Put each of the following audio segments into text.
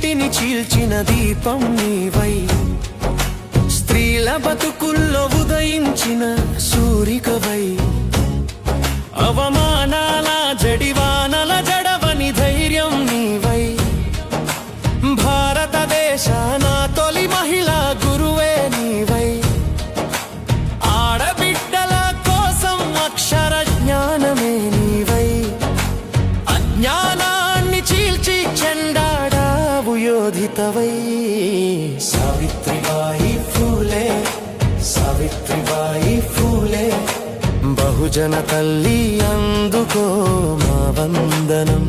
చీకటిని చీల్చిన దీపం నీవై, స్త్రీల బతుకుల్లో ఉదయించిన సూరికవై, అవమానాల జడివానల జడవని ధైర్యం నీవై, భారతదేశాన తొలి మహిళా గురువే నీవై, ఆడబిడ్డల కోసం అక్షర జ్ఞానమే నీవై, అజ్ఞానాన్ని చీల్చి చెండాడావు యోధితవై. సావిత్రిబాయి ఫూలే, సావిత్రిబాయి ఫూలే, బహుజన తల్లి అందుకో మా వందనం.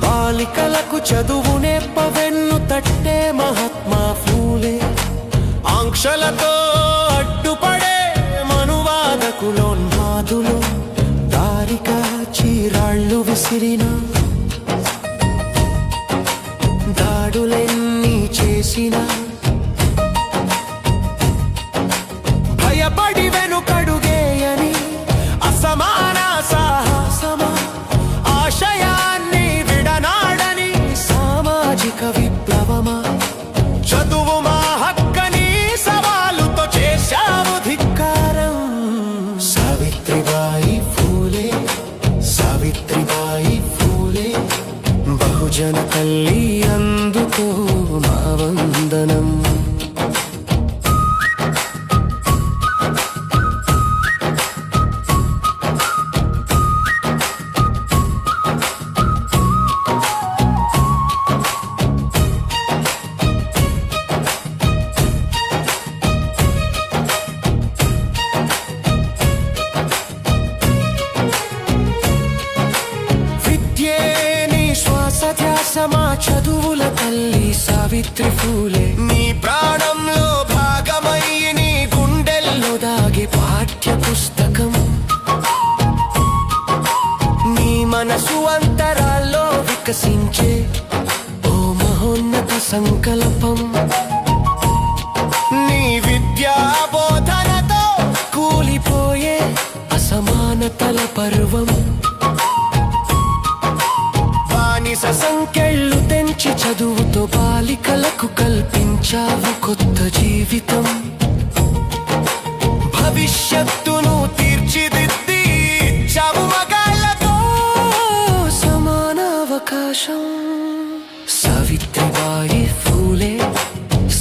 బాలికలకు చదువు నేర్పవెన్ను తట్టే మహాత్మా ఫూలే, ఆంక్షలతో అడ్డుపడే మనువాదకులోన్మాదులు దారిక చీరాళ్ళు విసిరిన, దాడులెన్ని చేసిన భయపడి వెనుకడుగేయని అసమాన సాహసమా, ఆశయాన్ని విడనాడని సామాజిక విప్లవమా, చదువు మా హక్కని సవాలుతో చేశావు ధిక్కారం. సావిత్రిబాయి ఫూలే, సావిత్రిబాయి ఫూలే, బహుజన తల్లి అందుకో మా వందనం. ధ్యాసమా చదువుల తల్లి సావిత్రి ఫూలే, నీ ప్రాణంలో భాగమయ్యి నీ గుండెల్లో దాగే పాఠ్య పుస్తకం, నీ మనసు అంతరాల్లో వికసించే ఓ మహోన్నత సంకల్పం, నీ విద్యా బోధనతో కూలిపోయే అసమానతల పర్వం, సంఖ్యళ్ళు తెంచి చదువుతో బాలికలకు కల్పించావు కొత్త జీవితం, భవిష్యత్తును తీర్చిదిద్ది ఇచ్చావు మగాళ్ళతో సమాన అవకాశం. సావిత్రిబాయి ఫూలే,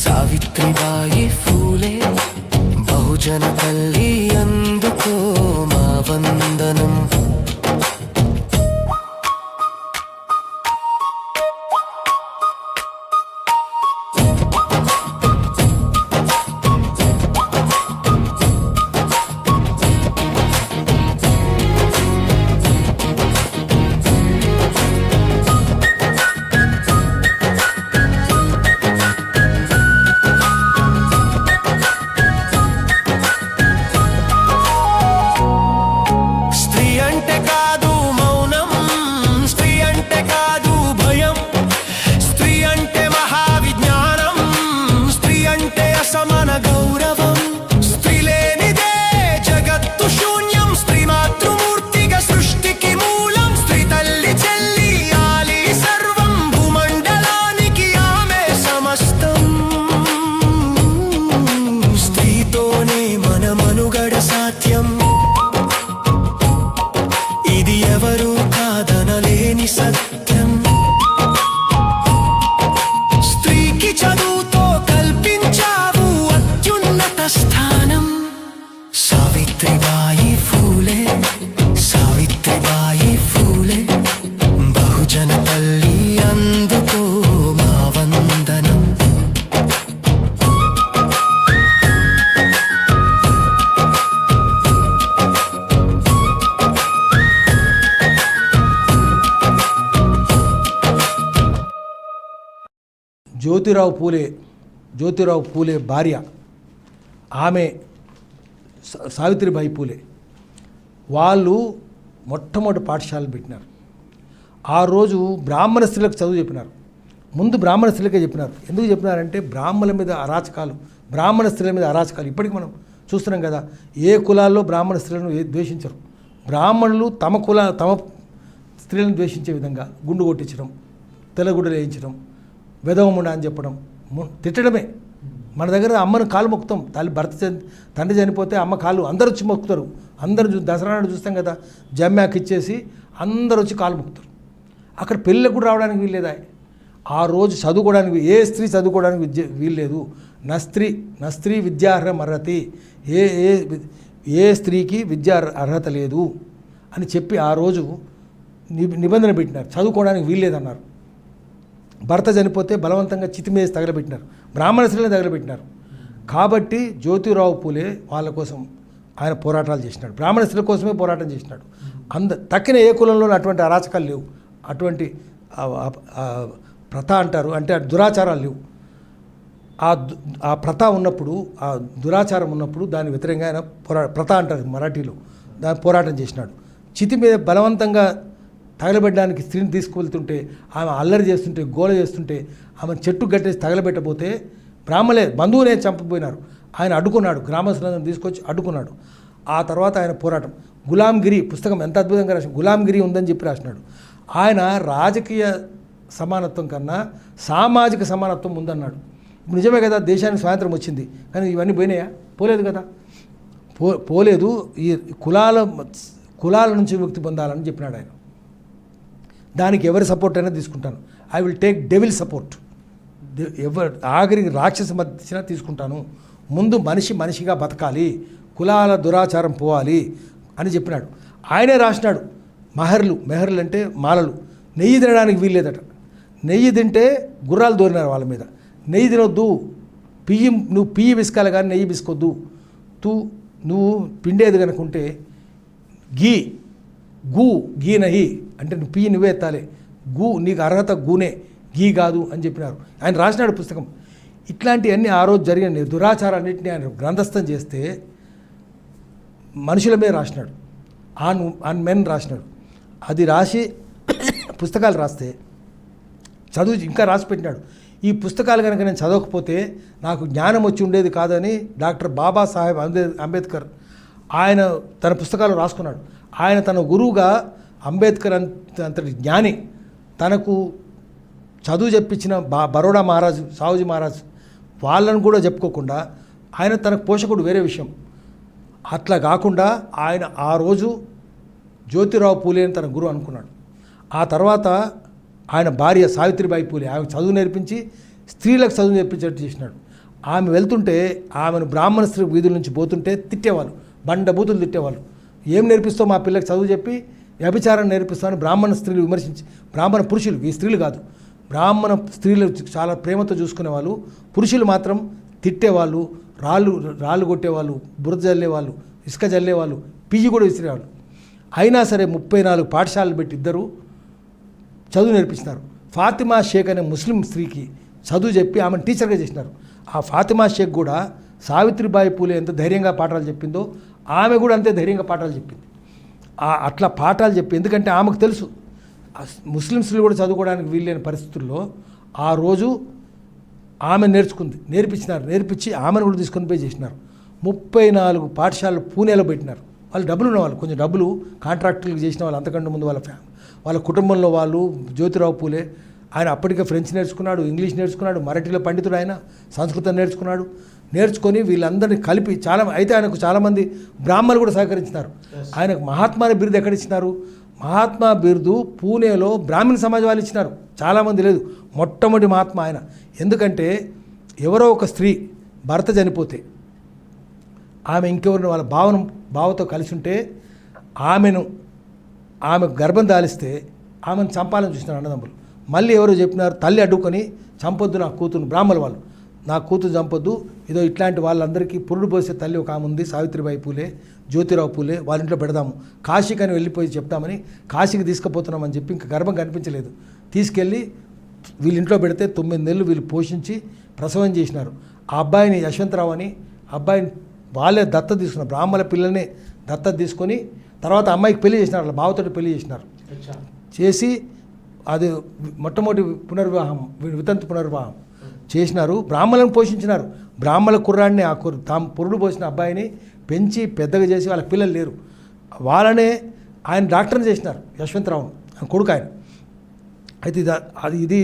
సావిత్రిబాయి ఫూలే, బహుజన తల్లి అందుకో మా వందనం. ఇది ఎవరు కాదనలేని సత్యం, స్త్రీకి చదువుతో కల్పించావు అత్యున్నత స్థానం. సావిత్రిబాయి ఫూలే, సావిత్రిబాయి ఫూలే, బహుజన తల్లి అందుకో మా వందనం. జ్యోతిరావు పూలే భార్య ఆమె సావిత్రిబాయి పూలే వాళ్ళు మొట్టమొదటి పాఠశాలలు పెట్టినారు. ఆ రోజు బ్రాహ్మణ స్త్రీలకు చదువు చెప్పినారు. ముందు బ్రాహ్మణ స్త్రీలకే చెప్పినారు. ఎందుకు చెప్పినారంటే బ్రాహ్మణుల మీద అరాచకాలు బ్రాహ్మణ స్త్రీల మీద అరాచకాలు ఇప్పటికి మనం చూస్తున్నాం కదా. ఏ కులాల్లో బ్రాహ్మణ స్త్రీలను ద్వేషించరు. బ్రాహ్మణులు తమ స్త్రీలను ద్వేషించే విధంగా గుండు కొట్టించడం, తెల్లగుడ్డలు వేయించడం, వెధవముండ అని చెప్పడం, తిట్టడమే. మన దగ్గర అమ్మను కాలు మొక్కుతాం. తండ్రి చనిపోతే అమ్మ కాలు అందరూ వచ్చి మొక్కుతారు. అందరూ దసరా నాడు చూస్తాం కదా, జమ్యాకి ఇచ్చేసి అందరూ వచ్చి కాలు మొక్కుతారు. అక్కడ పెళ్ళికి కూడా రావడానికి వీల్లేదా? ఆ రోజు చదువుకోవడానికి ఏ స్త్రీ చదువుకోవడానికి వీల్లేదు. నస్త్రీ విద్యార్హం అర్హతి, ఏ స్త్రీకి విద్యా అర్హత లేదు అని చెప్పి ఆ రోజు నిబంధన పెట్టినారు. చదువుకోవడానికి వీల్లేదన్నారు. భర్త చనిపోతే బలవంతంగా చితిమేసి తగలబెట్టినారు. బ్రాహ్మణ స్త్రీలను తగలబెట్టినారు. కాబట్టి జ్యోతిరావు పూలే వాళ్ళ కోసం ఆయన పోరాటాలు చేసినాడు. బ్రాహ్మణ స్త్రీల కోసమే పోరాటం చేసినాడు. తక్కిన ఏ కులంలో అటువంటి అరాచకాలు లేవు, అటువంటి ప్రథ అంటారు, అంటే దురాచారాలు లేవు. ఆ ప్రథ ఉన్నప్పుడు, ఆ దురాచారం ఉన్నప్పుడు దాని వ్యతిరేకంగా ఆయన ప్రథ అంటారు మరాఠీలో, దాని పోరాటం చేసినాడు. చితి మీద బలవంతంగా తగలబెట్టడానికి స్త్రీని తీసుకువెళ్తుంటే, ఆమె అల్లరి చేస్తుంటే, గోల చేస్తుంటే, ఆమె చెట్టు గట్టేసి తగలబెట్టబోతే బ్రాహ్మలే బంధువునే చంపిపోయినారు. ఆయన అడ్డుకున్నాడు, గ్రామస్తులందరిని తీసుకొచ్చి అడ్డుకున్నాడు. ఆ తర్వాత ఆయన పోరాటం, గులాంగిరి పుస్తకం ఎంత అద్భుతంగా రాసిన, గులాంగిరి ఉందని చెప్పి రాసినాడు. ఆయన రాజకీయ సమానత్వం కన్నా సామాజిక సమానత్వం ఉందన్నాడు. నిజమే కదా, దేశానికి స్వాతంత్రం వచ్చింది, కానీ ఇవన్నీ పోయినాయా? పోలేదు కదా, పోలేదు. ఈ కులాల నుంచి విముక్తి పొందాలని చెప్పినాడు ఆయన. దానికి ఎవరి సపోర్ట్ అయినా తీసుకుంటాను. I will take devil support. ఆఖరికి రాక్షస మధ్య తీసుకుంటాను. ముందు మనిషిగా బతకాలి, కులాల దురాచారం పోవాలి అని చెప్పినాడు. ఆయనే రాసినాడు. మెహర్లు అంటే మాలలు. నెయ్యి తినడానికి వీల్లేదట. నెయ్యి తింటే గుర్రాలు దోరినారు వాళ్ళ మీద. నెయ్యి తినొద్దు, నువ్వు పియ్యి విసుకాలి కానీ నెయ్యి విసుకొద్దు. నువ్వు పిండేది కనుకుంటే గీ నహి అంటే నువ్వు పియ్యి నువ్వే ఎత్తాలి, నీకు అర్హత గూనే, గీ కాదు అని చెప్పినారు. ఆయన రాసినాడు పుస్తకం. ఇట్లాంటివన్నీ ఆ రోజు జరిగిన దురాచారాన్నింటినీ ఆయన గ్రంథస్థం చేస్తే మనుషుల మీద రాసినాడు, ఆన్ మెన్ రాసినాడు. అది రాసి పుస్తకాలు రాస్తే చదువు ఇంకా రాసి పెట్టినాడు. ఈ పుస్తకాలు కనుక నేను చదవకపోతే నాకు జ్ఞానం వచ్చి ఉండేది కాదని డాక్టర్ బాబాసాహెబ్ అంబేద్కర్ ఆయన తన పుస్తకాలు రాసుకున్నాడు. ఆయన తన గురువుగా అంబేద్కర్ అంతటి జ్ఞాని, తనకు చదువు చెప్పించిన బరోడా మహారాజు, సావుజీ మహారాజు వాళ్ళను కూడా చెప్పుకోకుండా ఆయన తనకు పోషకుడు వేరే విషయం. అట్లా కాకుండా ఆయన ఆ రోజు జ్యోతిరావు పూలే అని తన గురువు అనుకున్నాడు. ఆ తర్వాత ఆయన భార్య సావిత్రిబాయి పూలే ఆమె చదువు నేర్పించి స్త్రీలకు చదువు నేర్పించేట్టు చేసినాడు. ఆమె వెళ్తుంటే ఆమెను బ్రాహ్మణ స్త్రీ వీధుల నుంచి పోతుంటే తిట్టేవాళ్ళు, బండబూతులు తిట్టేవాళ్ళు. ఏం నేర్పిస్తావు మా పిల్లలకు చదువు చెప్పి, వ్యభిచారం నేర్పిస్తామని బ్రాహ్మణ స్త్రీలు విమర్శించి, బ్రాహ్మణ పురుషులు, ఈ స్త్రీలు కాదు, బ్రాహ్మణ స్త్రీలు చాలా ప్రేమతో చూసుకునేవాళ్ళు, పురుషులు మాత్రం తిట్టేవాళ్ళు, రాళ్ళు కొట్టేవాళ్ళు, బురద జల్లేవాళ్ళు, ఇసుక జల్లేవాళ్ళు, పియ్యి కూడా విసిరేవాళ్ళు. అయినా సరే 34 పాఠశాలలు పెట్టి ఇద్దరు చదువు నేర్పించినారు. ఫాతిమా షేక్ అనే ముస్లిం స్త్రీకి చదువు చెప్పి ఆమెను టీచర్గా చేసినారు. ఆ ఫాతిమా షేక్ కూడా సావిత్రిబాయి పూలే ఎంత ధైర్యంగా పాఠాలు చెప్పిందో ఆమె కూడా అంతే ధైర్యంగా పాఠాలు చెప్పింది. అట్లా పాఠాలు చెప్పి, ఎందుకంటే ఆమెకు తెలుసు ముస్లిమ్స్లు కూడా చదువుకోవడానికి వీల్లేని పరిస్థితుల్లో ఆ రోజు ఆమె నేర్పించి ఆమెను కూడా తీసుకొని పోయి చేసినారు. 34 పాఠశాలలు పూణేలో పెట్టినారు. వాళ్ళు డబ్బులు ఉన్నవాళ్ళు, కొంచెం డబ్బులు కాంట్రాక్టులకు చేసిన వాళ్ళు, అంతకంటే ముందు వాళ్ళ కుటుంబంలో వాళ్ళు. జ్యోతిరావు పూలే ఆయన అప్పటికే ఫ్రెంచ్ నేర్చుకున్నాడు, ఇంగ్లీష్ నేర్చుకున్నాడు, మరాఠీలో పండితుడు, ఆయన సంస్కృతం నేర్చుకొని వీళ్ళందరినీ కలిపి అయితే ఆయనకు చాలామంది బ్రాహ్మణులు కూడా సహకరించినారు. ఆయనకు మహాత్మా బిరుదు ఎక్కడిచ్చినారు? మహాత్మా బిరుదు పూణేలో బ్రాహ్మణ సమాజం వాళ్ళు ఇచ్చినారు, చాలామంది లేదు. మొట్టమొదటి మహాత్మా ఆయన. ఎందుకంటే ఎవరో ఒక స్త్రీ భర్త చనిపోతే ఆమె ఇంకెవరిని వాళ్ళ బావతో కలిసి ఉంటే ఆమె గర్భం దాలిస్తే ఆమెను చంపాలని చూసినారు అన్నదమ్ములు. మళ్ళీ ఎవరో చెప్పినారు, తల్లి అడ్డుకొని చంపొద్దు నా కూతురు, బ్రాహ్మణ వాళ్ళు నా కూతురు చంపొద్దు, ఇదో ఇట్లాంటి వాళ్ళందరికీ పురుడు పోసే తల్లి ఒక ఆమె ఉంది, సావిత్రిబాయి పూలే, జ్యోతిరావు పూలే, వాళ్ళ ఇంట్లో పెడదాము, కాశీకని వెళ్ళిపోయి చెప్తామని కాశీకి తీసుకుపోతున్నామని చెప్పి ఇంకా గర్భం కనిపించలేదు, తీసుకెళ్ళి వీళ్ళ ఇంట్లో పెడితే 9 నెలలు వీళ్ళు పోషించి ప్రసవం చేసినారు. ఆ అబ్బాయిని యశ్వంతరావు అని అబ్బాయిని వాళ్ళే దత్తత తీసుకున్నారు, బ్రాహ్మణ పిల్లల్ని దత్తత తీసుకొని తర్వాత అమ్మాయికి పెళ్లి చేసినారు, వాళ్ళ బావతోటి పెళ్లి చేసి అది మొట్టమొదటి పునర్వివాహం, వితంతు పునర్వివాహం. చేసినారు, బ్రాహ్మణులను పోషించినారు. బ్రాహ్మణ కుర్రాడిని తాము పురుడు పోసిన అబ్బాయిని పెంచి పెద్దగా చేసి వాళ్ళకి పిల్లలు లేరు, వాళ్ళనే ఆయన డాక్టర్ని చేసినారు, యశ్వంతరావును ఆయన కొడుకు ఆయన. అయితే ఇది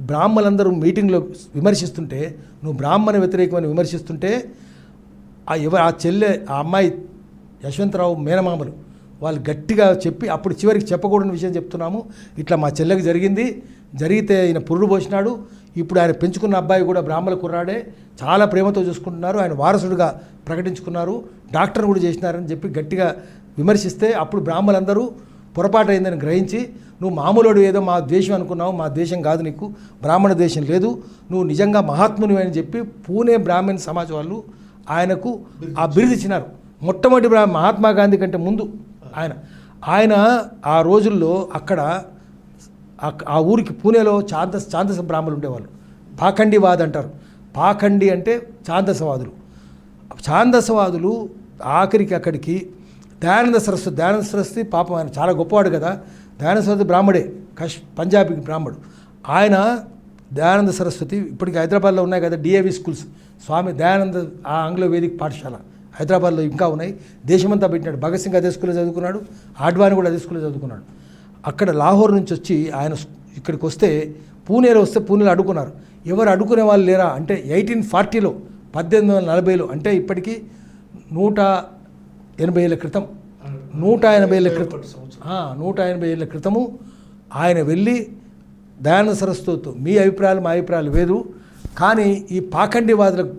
బ్రాహ్మణులందరూ మీటింగ్లో విమర్శిస్తుంటే, నువ్వు బ్రాహ్మణ వ్యతిరేకమని విమర్శిస్తుంటే ఆ చెల్లె ఆ అమ్మాయి యశ్వంతరావు మేనమామలు వాళ్ళు గట్టిగా చెప్పి, అప్పుడు చివరికి చెప్పకూడని విషయం చెప్తున్నాము, ఇట్లా మా చెల్లెకి జరిగితే ఆయన పురుడు పోసినాడు, ఇప్పుడు ఆయన పెంచుకున్న అబ్బాయి కూడా బ్రాహ్మణ కుర్రాడే, చాలా ప్రేమతో చూసుకుంటున్నారు, ఆయన వారసుడిగా ప్రకటించుకున్నారు, డాక్టర్ కూడా చేసినారని చెప్పి గట్టిగా విమర్శిస్తే, అప్పుడు బ్రాహ్మణులందరూ పొరపాటు అయిందని గ్రహించి, నువ్వు మామూలుడు ఏదో మా ద్వేషం అనుకున్నావు, మా ద్వేషం కాదు, నీకు బ్రాహ్మణ ద్వేషం లేదు, నువ్వు నిజంగా మహాత్ముని అని చెప్పి పూణే బ్రాహ్మణ సమాజ్ వాళ్ళు ఆయనకు ఆ బిరుదు ఇచ్చినారు. మొట్టమొదటి మహాత్మా గాంధీ కంటే ముందు ఆయన ఆ రోజుల్లో అక్కడ ఆ ఊరికి పూణేలో ఛాందస బ్రాహ్మణులు ఉండేవాళ్ళు, పాఖండివాద్ అంటారు. పాఖండి అంటే ఛాందసవాదులు ఆఖరికి అక్కడికి దయానంద సరస్వతి పాపం ఆయన చాలా గొప్పవాడు కదా, దయానంద సరస్వతి బ్రాహ్మడే, పంజాబీ బ్రాహ్మడు ఆయన. దయానంద సరస్వతి ఇప్పటికి హైదరాబాద్లో ఉన్నాయి కదా డిఏవి స్కూల్స్, స్వామి దయానంద ఆ ఆంగ్ల వేదిక పాఠశాల హైదరాబాద్లో ఇంకా ఉన్నాయి, దేశమంతా పెట్టినాడు. భగత్ సింగ్ అదే స్కూల్లో చదువుకున్నాడు, ఆడ్వాణి కూడా అదే స్కూల్లో చదువుకున్నాడు. అక్కడ లాహోర్ నుంచి వచ్చి ఆయన ఇక్కడికి వస్తే, పూణేలో అడుగుకున్నారు. ఎవరు అడుగుకునే వాళ్ళు లేరా అంటే 1840లో 1840లో అంటే ఇప్పటికీ 180 ఏళ్ళ క్రితం 180 ఏళ్ళ క్రితము ఆయన వెళ్ళి దయానంద సరస్వతితో మీ అభిప్రాయాలు మా అభిప్రాయాలు వేరు, కానీ ఈ పాఖండివాదులకు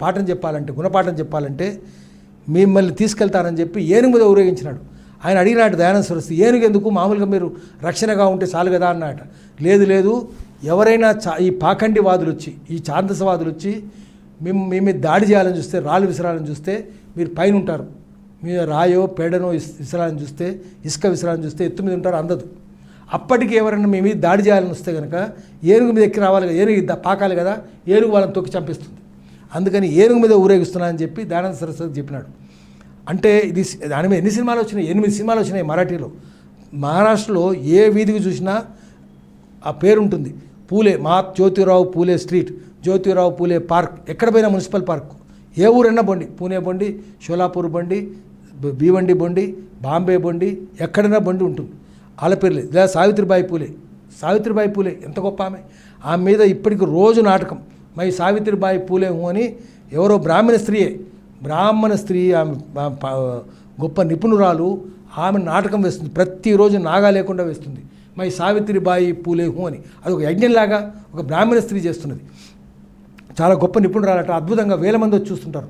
గుణపాఠం చెప్పాలంటే మిమ్మల్ని తీసుకెళ్తానని చెప్పి ఏనుగు మీద ఊరేగించినాడు. ఆయన అడిగినాడు దయానంద సరస్వతి, ఏనుగు ఎందుకు, మామూలుగా మీరు రక్షణగా ఉంటే చాలు కదా అన్నట. లేదు ఎవరైనా ఈ పాఖండివాదులు వచ్చి, ఈ ఛాందసవాదులు వచ్చి మీ మీద దాడి చేయాలని చూస్తే, రాళ్ళు విసరాలని చూస్తే మీరు పైన ఉంటారు, మీద రాయో పేడనో విసరాలని చూస్తే, ఇసుక విసరాలని చూస్తే ఎత్తు మీద ఉంటారు, అందదు. అప్పటికి ఎవరైనా మీ మీద దాడి చేయాలని వస్తే కనుక ఏనుగు మీద ఎక్కి రావాలి కదా, ఏనుగు పాకాలి కదా, ఏనుగు వాళ్ళని తొక్కి చంపిస్తుంది, అందుకని ఏనుగు మీద ఊరేగిస్తున్నా అని చెప్పి దయానంద సరస్వతి చెప్పినాడు. అంటే ఇది దాని మీద ఎన్ని సినిమాలు వచ్చినాయి, 8 సినిమాలు వచ్చినాయి మరాఠీలో. మహారాష్ట్రలో ఏ వీధికి చూసినా ఆ పేరు ఉంటుంది, పూలే, జ్యోతిరావు పూలే స్ట్రీట్, జ్యోతిరావు పూలే పార్క్, ఎక్కడ పోయినా మున్సిపల్ పార్క్, ఏ ఊరైనా బండి, పూణే బండి, షోలాపూర్ బండి, భీవండి బండి, బాంబే బండి, ఎక్కడైనా బండి ఉంటుంది, వాళ్ళ పేర్లే. లేదా సావిత్రిబాయి పూలే ఎంత గొప్ప ఆమె మీద ఇప్పటికి రోజు నాటకం, మై సావిత్రిబాయి పూలే అని ఎవరో బ్రాహ్మణ స్త్రీ ఆమె గొప్ప నిపుణురాలు, ఆమె నాటకం వేస్తుంది, ప్రతిరోజు నాగా లేకుండా వేస్తుంది, మై సావిత్రిబాయి పూలే అని. అది ఒక యజ్ఞంలాగా ఒక బ్రాహ్మణ స్త్రీ చేస్తున్నది, చాలా గొప్ప నిపుణురాలట, అద్భుతంగా వేల మంది వచ్చి చూస్తుంటారు.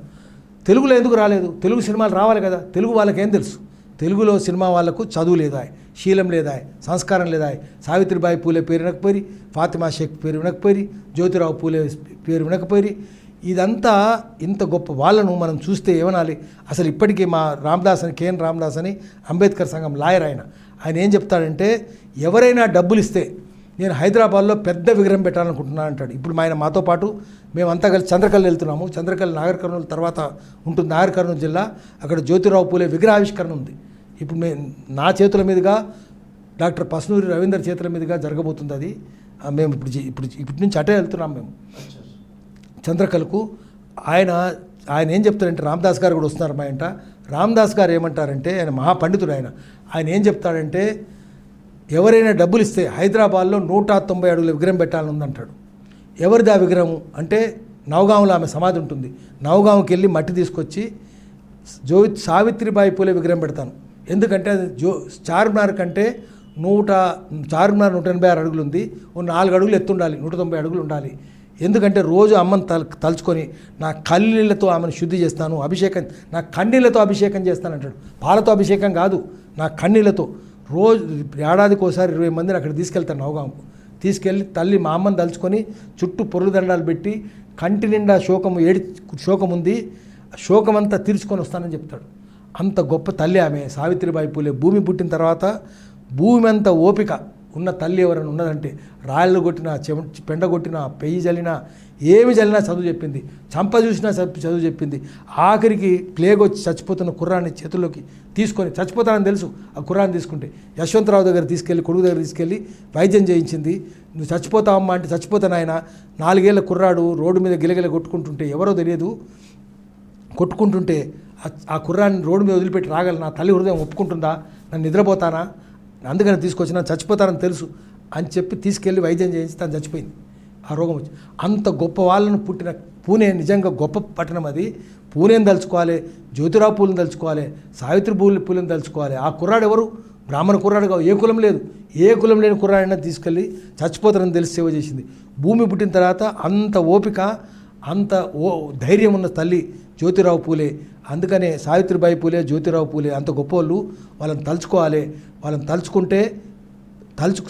తెలుగులో ఎందుకు రాలేదు, తెలుగు సినిమాలు రావాలి కదా, తెలుగు వాళ్ళకేం తెలుసు, తెలుగులో సినిమా వాళ్ళకు చదువు లేదా, శీలం లేదా, సంస్కారం లేదా. సావిత్రిబాయి పూలే పేరు వినకపోయి, ఫాతిమా షేక్ పేరు వినకపోయి, జ్యోతిరావు పూలే పేరు వినకపోయి, ఇదంతా ఇంత గొప్ప వాళ్ళను మనం చూస్తే ఏమనాలి. అసలు ఇప్పటికీ మా కేఎన్ రామదాస్ అని అంబేద్కర్ సంఘం లాయర్ ఆయన ఏం చెప్తాడంటే, ఎవరైనా డబ్బులు ఇస్తే నేను హైదరాబాద్లో పెద్ద విగ్రహం పెట్టాలనుకుంటున్నాను అంటాడు. ఇప్పుడు ఆయన మాతో పాటు మేమంతా కలిసి చంద్రకల్ వెళ్తున్నాము, చంద్రకల్ నాగర్ కర్నూలు తర్వాత ఉంటుంది, నాగర్ కర్నూలు జిల్లా, అక్కడ జ్యోతిరావు పూలే విగ్రహావిష్కరణ ఉంది. ఇప్పుడు నా చేతుల మీదుగా డాక్టర్ పస్నూరి రవీందర్ చేతుల మీదుగా జరగబోతుంది అది. మేము ఇప్పటి నుంచి అటే వెళ్తున్నాం మేము చంద్రకల్కు. ఆయన ఏం చెప్తారంటే, రామదాస్ గారు కూడా వస్తున్నారు మా ఇంట. రామదాస్ గారు ఏమంటారంటే, ఆయన మహాపండితుడు, ఆయన ఏం చెప్తాడంటే, ఎవరైనా డబ్బులు ఇస్తే హైదరాబాద్లో 190 అడుగుల విగ్రహం పెట్టాలని ఉందంటాడు. ఎవరిది ఆ విగ్రహం అంటే, నవగాంలో ఆమె సమాధి ఉంటుంది, నవగాంకి వెళ్ళి మట్టి తీసుకొచ్చి సావిత్రిబాయి పూలే విగ్రహం పెడతాను. ఎందుకంటే అది చార్మినార్ కంటే 186 అడుగులు ఉంది, 4 అడుగులు ఎత్తుండాలి, 190 అడుగులు ఉండాలి. ఎందుకంటే రోజు అమ్మని తలుచుకొని నా కన్నీళ్లతో ఆమెను శుద్ధి చేస్తాను, నా కన్నీళ్లతో అభిషేకం చేస్తానంటాడు. పాలతో అభిషేకం కాదు, నా కన్నీళ్లతో. రోజు ఏడాదికి ఒకసారి 20 మందిని అక్కడ తీసుకెళ్తాను నవగాంకు. తీసుకెళ్ళి తల్లి మా అమ్మని తలుచుకొని చుట్టూ పొరుగుదండాలు పెట్టి, కంటి నిండా శోకం ఉంది, శోకమంతా తీర్చుకొని వస్తానని చెప్తాడు. అంత గొప్ప తల్లి ఆమె సావిత్రిబాయి పూలే. భూమి పుట్టిన తర్వాత భూమి అంత ఓపిక ఉన్న తల్లి ఎవరైనా ఉన్నదంటే రాళ్ళు కొట్టినా పెండ కొట్టినా పెయ్యి జల్లినా ఏమి జల్లినా చదువు చెప్పింది, చంప చూసినా చదువు చెప్పింది. ఆఖరికి ప్లేగ్ వచ్చి చచ్చిపోతున్న కుర్రాన్ని చేతుల్లోకి తీసుకొని, చచ్చిపోతానని తెలుసు ఆ కుర్రాన్ని తీసుకుంటే, యశ్వంతరావు దగ్గర తీసుకెళ్ళి, కొడుకు దగ్గర తీసుకెళ్ళి వైద్యం చేయించింది. నువ్వు చచ్చిపోతావమ్మా అంటే చచ్చిపోతాను ఆయన. 4 ఏళ్ల కుర్రాడు రోడ్డు మీద గిలగిల కొట్టుకుంటుంటే, ఎవరో తెలియదు కొట్టుకుంటుంటే ఆ కుర్రాన్ని రోడ్డు మీద వదిలిపెట్టి రాగల నా తల్లి హృదయం ఒప్పుకుంటుందా? నన్ను నిద్రపోతానా? అందుకని తీసుకొచ్చి నన్ను చచ్చిపోతానని తెలుసు అని చెప్పి తీసుకెళ్ళి వైద్యం చేయించి తను చచ్చిపోయింది. ఆ రోగం వచ్చి అంత గొప్ప వాళ్ళను పుట్టిన పూణే నిజంగా గొప్ప పట్టణం అది. పూణేని తలుచుకోవాలి, జ్యోతిరావు పూలను తలుచుకోవాలి, సావిత్రి పూలను తలుచుకోవాలి. ఆ కుర్రాడు ఎవరు? బ్రాహ్మణ కుర్రాడు కావు, ఏ కులం లేదు, ఏ కులం లేని కుర్రాడైనా తీసుకెళ్ళి చచ్చిపోతారని తెలిసి సేవ చేసింది. భూమి పుట్టిన తర్వాత అంత ఓపిక, అంత ధైర్యం ఉన్న తల్లి జ్యోతిరావు పూలే. అందుకనే సావిత్రిబాయి పూలే, జ్యోతిరావు పూలే అంత గొప్పవాళ్ళు. వాళ్ళని తలుచుకోవాలి. వాళ్ళని తలుచుకుంటే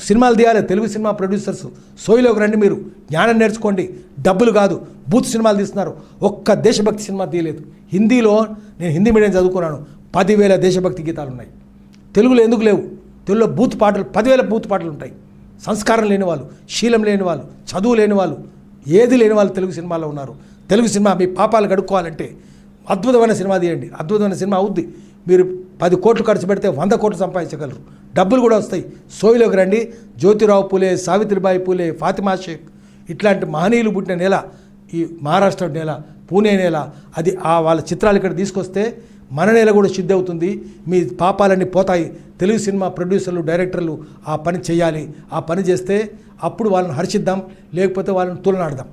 సినిమాలు తీయాలి. తెలుగు సినిమా ప్రొడ్యూసర్స్ సోయిలోకి రండి, మీరు జ్ఞానం నేర్చుకోండి. డబ్బులు కాదు, బూత్ సినిమాలు తీస్తున్నారు. ఒక్క దేశభక్తి సినిమా తీయలేదు. హిందీలో నేను హిందీ మీడియం చదువుకున్నాను, 10,000 దేశభక్తి గీతాలు ఉన్నాయి. తెలుగులో ఎందుకు లేవు? తెలుగులో బూత్ పాటలు 10,000 బూత్ పాటలు ఉంటాయి. సంస్కారం లేని వాళ్ళు, శీలం లేని వాళ్ళు, చదువు లేని వాళ్ళు, ఏది లేని వాళ్ళు తెలుగు సినిమాలో ఉన్నారు. తెలుగు సినిమా మీ పాపాలు కడుక్కోవాలంటే అద్భుతమైన సినిమా తీయండి, అద్భుతమైన సినిమా అవుద్ది. మీరు 10 కోట్లు ఖర్చు పెడితే 100 కోట్లు సంపాదించగలరు. డబ్బులు కూడా వస్తాయి. సోయిలోకి రండి. జ్యోతిరావు పూలే, సావిత్రిబాయి పూలే, ఫాతిమా షేక్ ఇట్లాంటి మహనీయులు పుట్టిన నేల ఈ మహారాష్ట్ర నేల, పూణే నేల. అది వాళ్ళ చిత్రాలు ఇక్కడ తీసుకొస్తే మన నేల కూడా శుద్ధి అవుతుంది. మీ పాపాలన్నీ పోతాయి. తెలుగు సినిమా ప్రొడ్యూసర్లు, డైరెక్టర్లు ఆ పని చేయాలి. ఆ పని చేస్తే అప్పుడు వాళ్ళని హర్షిద్దాం, లేకపోతే వాళ్ళని తులనాడదాం.